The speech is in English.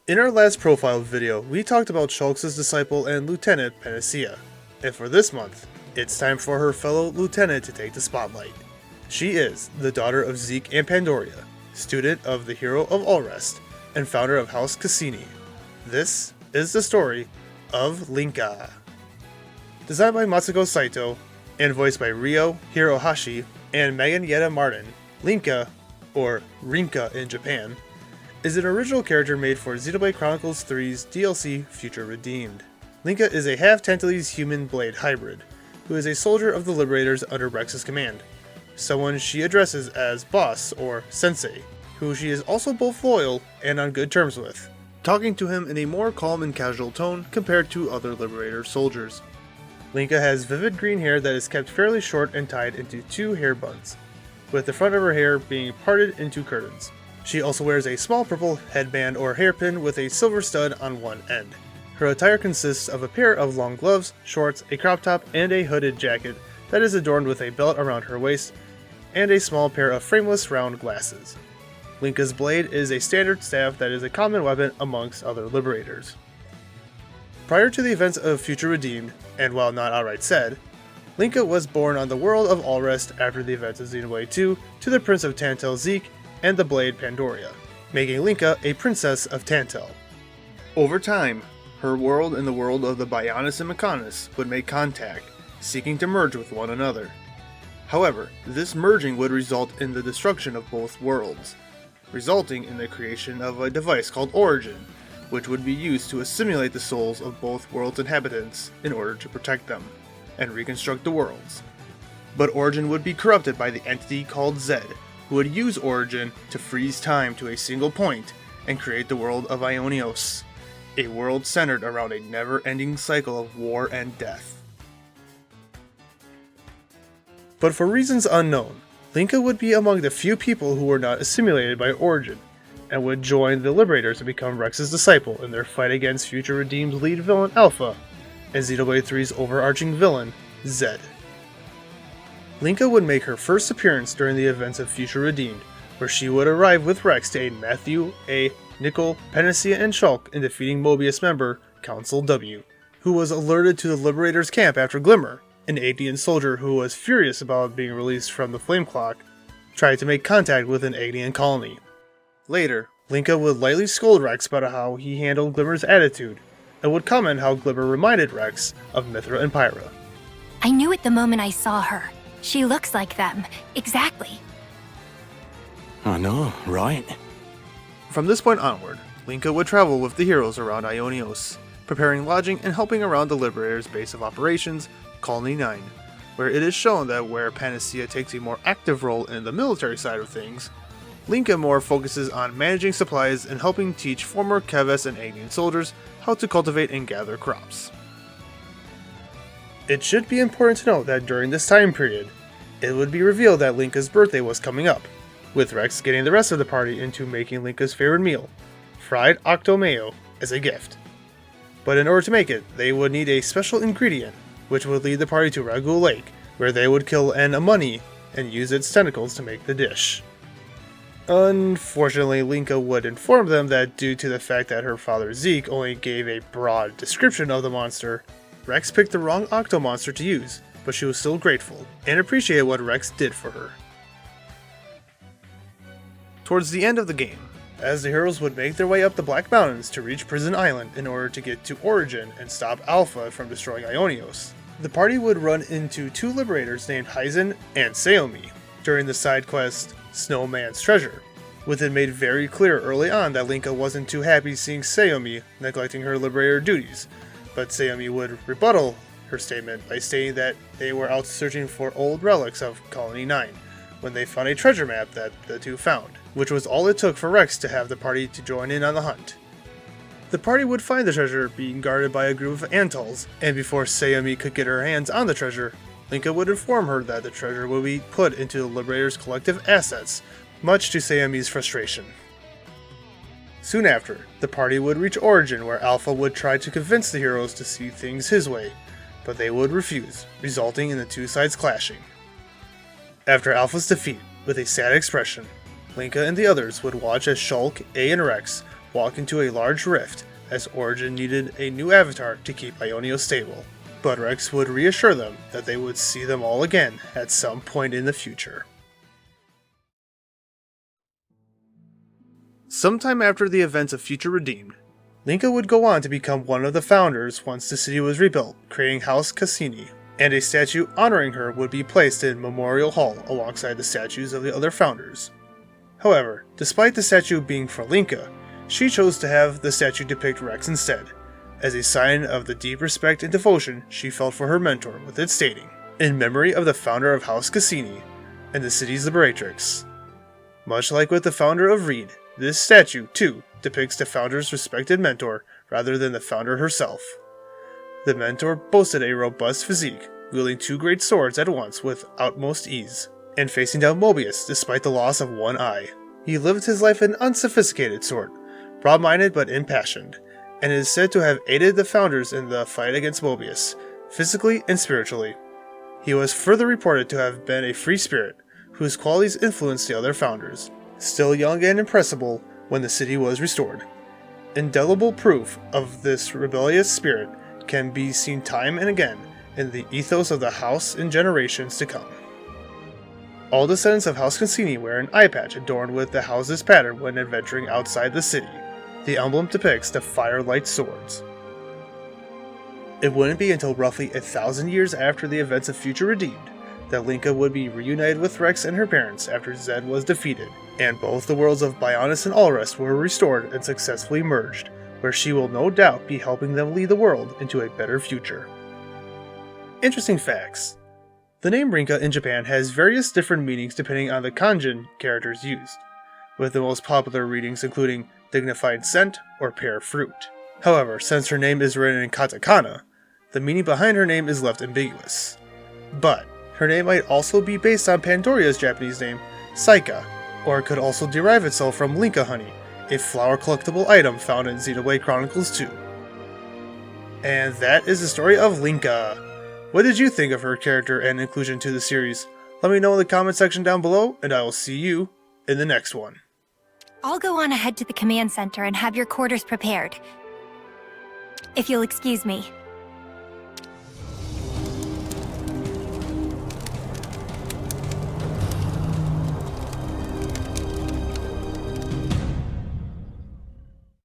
In our last profile video, we talked about Shulk's disciple and lieutenant Panacea, and for this month, it's time for her fellow lieutenant to take the spotlight. She is the daughter of Zeke and Pandoria, student of the hero of Allrest, and founder of House Cassini. This is the story of Linka. Designed by Matsuko Saito, and voiced by Ryo Hirohashi and Megan Yeda Martin, Linka, or Rinka in Japan, is an original character made for Xenoblade Chronicles 3's DLC Future Redeemed. Linka is a half-Tantalese human-blade hybrid, who is a soldier of the Liberators under Rex's command, someone she addresses as boss or sensei, who she is also both loyal and on good terms with, talking to him in a more calm and casual tone compared to other Liberator soldiers. Linka has vivid green hair that is kept fairly short and tied into two hair buns, with the front of her hair being parted into curtains. She also wears a small purple headband or hairpin with a silver stud on one end. Her attire consists of a pair of long gloves, shorts, a crop top, and a hooded jacket that is adorned with a belt around her waist, and a small pair of frameless round glasses. Linka's blade is a standard staff that is a common weapon amongst other Liberators. Prior to the events of Future Redeemed, and while not outright said, Linka was born on the world of Allrest after the events of Xenoblade 2 to the Prince of Tantal Zeke and the Blade Pandoria, making Linka a princess of Tantal. Over time, her world and the world of the Bionis and Mechonis would make contact, seeking to merge with one another. However, this merging would result in the destruction of both worlds, resulting in the creation of a device called Origin, which would be used to assimilate the souls of both worlds' inhabitants in order to protect them and reconstruct the worlds. But Origin would be corrupted by the entity called Zed, who would use Origin to freeze time to a single point and create the world of Ionios, a world centered around a never-ending cycle of war and death. But for reasons unknown, Linka would be among the few people who were not assimilated by Origin, and would join the Liberators to become Rex's disciple in their fight against Future Redeemed's lead villain Alpha, and Xenoblade 3's overarching villain, Zed. Linka would make her first appearance during the events of Future Redeemed, where she would arrive with Rex to aid Matthew, A, Nickel, Panacea, and Shulk in defeating Mobius member Council W, who was alerted to the Liberators' camp after Glimmer, an Agnian soldier who was furious about being released from the Flame Clock, tried to make contact with an Agnian colony. Later, Linka would lightly scold Rex about how he handled Glimmer's attitude, and would comment how Glimmer reminded Rex of Mithra and Pyra. I knew it the moment I saw her. She looks like them. Exactly. I know, right? From this point onward, Linka would travel with the heroes around Ionios, preparing lodging and helping around the Liberators' base of operations, Colony 9, where it is shown that where Panacea takes a more active role in the military side of things, Linka more focuses on managing supplies and helping teach former Keves and Agnian soldiers how to cultivate and gather crops. It should be important to note that during this time period, it would be revealed that Linka's birthday was coming up, with Rex getting the rest of the party into making Linka's favorite meal, fried octo mayo, as a gift. But in order to make it, they would need a special ingredient, which would lead the party to Ragu Lake, where they would kill an Amani and use its tentacles to make the dish. Unfortunately, Linka would inform them that due to the fact that her father Zeke only gave a broad description of the monster, Rex picked the wrong octo monster to use, but she was still grateful, and appreciated what Rex did for her. Towards the end of the game, as the heroes would make their way up the Black Mountains to reach Prison Island in order to get to Origin and stop Alpha from destroying Ionios, the party would run into two Liberators named Hyzen and Saomi during the side quest Snowman's Treasure, with it made very clear early on that Linka wasn't too happy seeing Saomi neglecting her Liberator duties, but Saomi would rebuttal her statement by stating that they were out searching for old relics of Colony 9 when they found a treasure map that the two found, which was all it took for Rex to have the party to join in on the hunt. The party would find the treasure being guarded by a group of Antals, and before Saomi could get her hands on the treasure, Linka would inform her that the treasure would be put into the Liberator's collective assets, much to Saomi's frustration. Soon after, the party would reach Origin, where Alpha would try to convince the heroes to see things his way, but they would refuse, resulting in the two sides clashing. After Alpha's defeat, with a sad expression, Linka and the others would watch as Shulk, A, and Rex walk into a large rift, as Origin needed a new avatar to keep Ionia stable. But Rex would reassure them that they would see them all again at some point in the future. Sometime after the events of Future Redeemed, Linka would go on to become one of the founders once the city was rebuilt, creating House Cassini, and a statue honoring her would be placed in Memorial Hall alongside the statues of the other founders. However, despite the statue being for Linka, she chose to have the statue depict Rex instead, as a sign of the deep respect and devotion she felt for her mentor, with it stating, "In memory of the founder of House Cassini and the city's Liberatrix." Much like with the founder of Reed, this statue, too, depicts the founder's respected mentor rather than the founder herself. The mentor boasted a robust physique, wielding 2 great swords at once with utmost ease, and facing down Mobius despite the loss of one eye. He lived his life an unsophisticated sort, broad-minded but impassioned, and is said to have aided the founders in the fight against Mobius, physically and spiritually. He was further reported to have been a free spirit, whose qualities influenced the other founders, still young and impressible when the city was restored. Indelible proof of this rebellious spirit can be seen time and again in the ethos of the house in generations to come. All descendants of House Cassini wear an eye patch adorned with the house's pattern when adventuring outside the city. The emblem depicts the firelight swords. It wouldn't be until roughly 1,000 years after the events of Future Redeemed that Linka would be reunited with Rex and her parents after Zed was defeated, and both the worlds of Bionis and Allrest were restored and successfully merged, where she will no doubt be helping them lead the world into a better future. Interesting facts. The name Rinka in Japan has various different meanings depending on the kanjin characters used, with the most popular readings including dignified scent or pear fruit. However, since her name is written in katakana, the meaning behind her name is left ambiguous. But her name might also be based on Pandoria's Japanese name, Saika, or it could also derive itself from Linka honey, a flower collectible item found in Xenoblade Chronicles 2. And that is the story of Linka. What did you think of her character and inclusion to the series? Let me know in the comment section down below, and I will see you in the next one. I'll go on ahead to the command center and have your quarters prepared. If you'll excuse me.